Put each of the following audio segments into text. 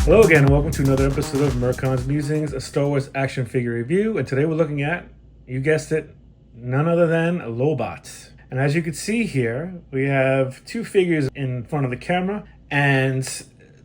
Hello again, and welcome to another episode of Merkon's Musings, a Star Wars action figure review. And today we're looking at, you guessed it, none other than Lobot. And as you can see here, we have two figures in front of the camera, and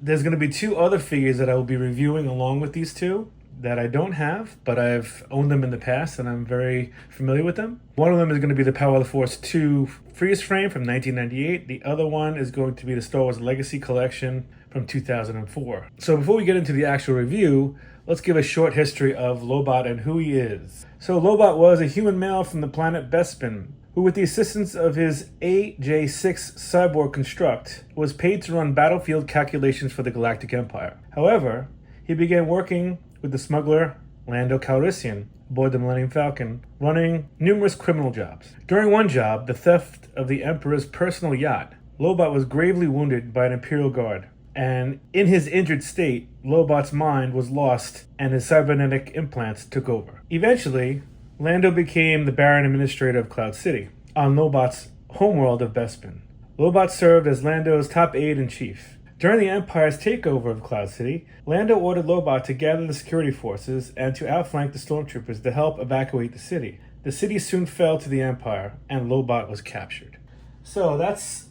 there's going to be two other figures that I will be reviewing along with these two that I don't have, but I've owned them in the past and I'm very familiar with them. One of them is going to be the Power of the Force 2 freeze frame from 1998. The other one is going to be the Star Wars Legacy Collection from 2004. So before we get into the actual review, let's give a short history of Lobot and who he is. So Lobot was a human male from the planet Bespin, who with the assistance of his AJ6 cyborg construct, was paid to run battlefield calculations for the Galactic Empire. However, he began working with the smuggler Lando Calrissian aboard the Millennium Falcon, running numerous criminal jobs. During one job, the theft of the Emperor's personal yacht, Lobot was gravely wounded by an Imperial guard. And in his injured state, Lobot's mind was lost and his cybernetic implants took over. Eventually, Lando became the Baron Administrator of Cloud City, on Lobot's homeworld of Bespin. Lobot served as Lando's top aide-in-chief. During the Empire's takeover of Cloud City, Lando ordered Lobot to gather the security forces and to outflank the stormtroopers to help evacuate the city. The city soon fell to the Empire, and Lobot was captured. So that's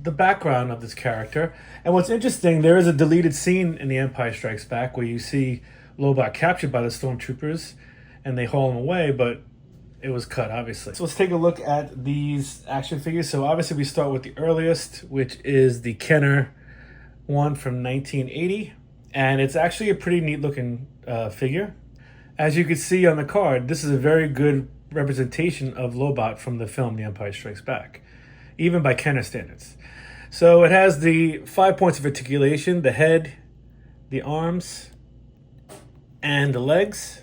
the background of this character. And what's interesting, there is a deleted scene in The Empire Strikes Back where you see Lobot captured by the stormtroopers and they haul him away, but it was cut, obviously. So let's take a look at these action figures. So obviously we start with the earliest, which is the Kenner one from 1980. And it's actually a pretty neat looking figure. As you can see on the card, this is a very good representation of Lobot from the film The Empire Strikes Back, even by Kenner standards. So it has the 5 points of articulation, the head, the arms, and the legs.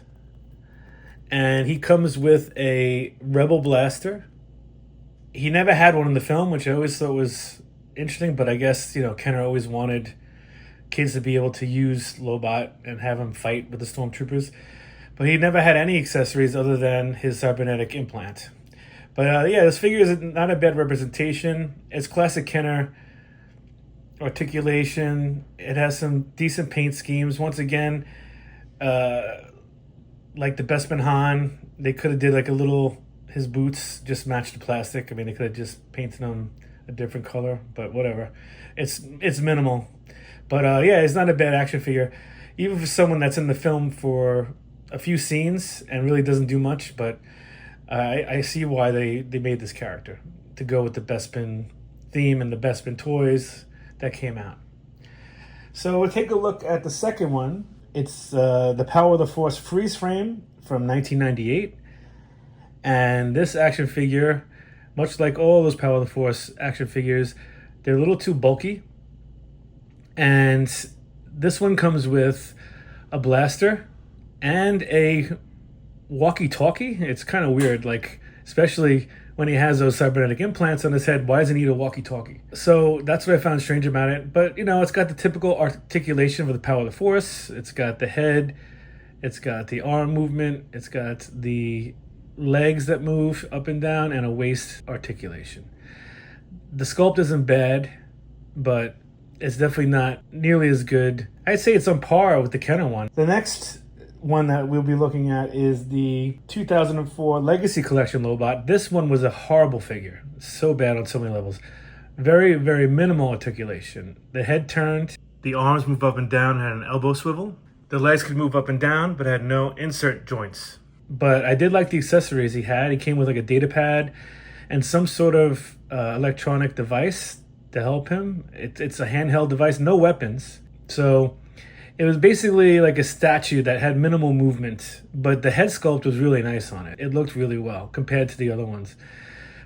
And he comes with a Rebel blaster. He never had one in the film, which I always thought was interesting, but I guess, Kenner always wanted kids to be able to use Lobot and have him fight with the stormtroopers. But he never had any accessories other than his cybernetic implant. But yeah, this figure is not a bad representation. It's classic Kenner articulation. It has some decent paint schemes. Once again, like the Bespin Han, they could have did like a little, his boots just matched the plastic. I mean, they could have just painted them a different color, but whatever. It's minimal. But yeah, it's not a bad action figure. Even for someone that's in the film for a few scenes and really doesn't do much, but I see why they made this character, to go with the Bespin theme and the Bespin toys that came out. So we'll take a look at the second one. It's the Power of the Force freeze frame from 1998. And this action figure, much like all those Power of the Force action figures, they're a little too bulky. And this one comes with a blaster and a walkie-talkie. It's kind of weird, like, especially when he has those cybernetic implants on his head. Why does he need a walkie-talkie? So that's what I found strange about it. But, it's got the typical articulation for the Power of the Force. It's got the head. It's got the arm movement. It's got the legs that move up and down and a waist articulation. The sculpt isn't bad, but it's definitely not nearly as good. I'd say it's on par with the Kenner one. The next one that we'll be looking at is the 2004 Legacy Collection Lobot. This one was a horrible figure. So bad on so many levels. Very, very minimal articulation. The head turned, the arms move up and down, had an elbow swivel. The legs could move up and down, but had no insert joints. But I did like the accessories he had. He came with like a data pad and some sort of electronic device to help him. It's a handheld device, no weapons. So it was basically like a statue that had minimal movement, but the head sculpt was really nice on it. It looked really well compared to the other ones.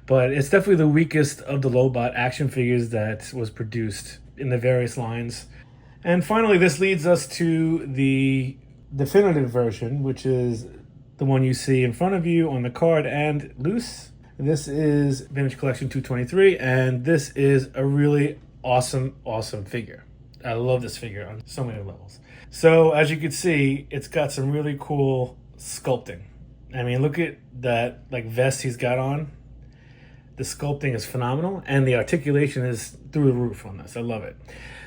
But it's definitely the weakest of the Lobot action figures that was produced in the various lines. And finally, this leads us to the definitive version, which is the one you see in front of you on the card and loose. This is Vintage Collection 223, and this is a really awesome figure. I love this figure on so many levels. So as you can see, it's got some really cool sculpting. I mean, look at that like vest he's got on. The sculpting is phenomenal, and the articulation is through the roof on this. I love it.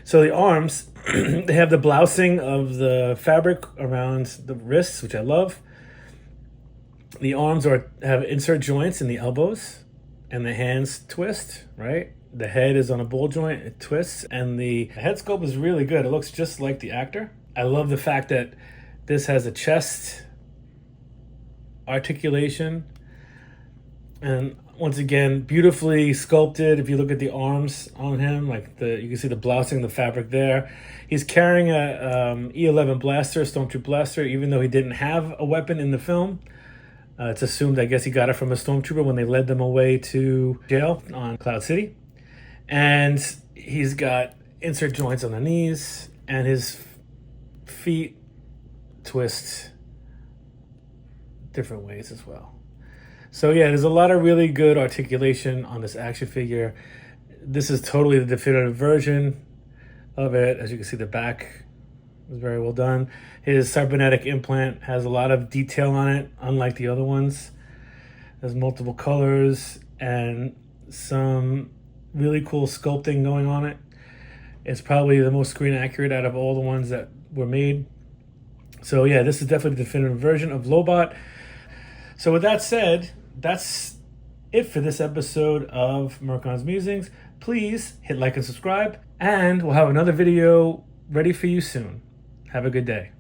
So the arms, they have the blousing of the fabric around the wrists, which I love. The arms have insert joints in the elbows, and the hands twist, right? The head is on a ball joint, it twists, and the head sculpt is really good. It looks just like the actor. I love the fact that this has a chest articulation, and once again, beautifully sculpted. If you look at the arms on him, like you can see the blousing, the fabric there. He's carrying a E11 blaster, Stormtroop blaster, even though he didn't have a weapon in the film. It's assumed, I guess, he got it from a stormtrooper when they led them away to jail on Cloud City. And he's got insert joints on the knees, and his feet twist different ways as well. So yeah, there's a lot of really good articulation on this action figure. This is totally the definitive version of it. As you can see, the back was very well done. His cybernetic implant has a lot of detail on it, unlike the other ones. There's multiple colors and some really cool sculpting going on it. It's probably the most screen accurate out of all the ones that were made. So yeah, this is definitely the definitive version of Lobot. So with that said, that's it for this episode of Merkon's Musings. Please hit like and subscribe, and we'll have another video ready for you soon. Have a good day.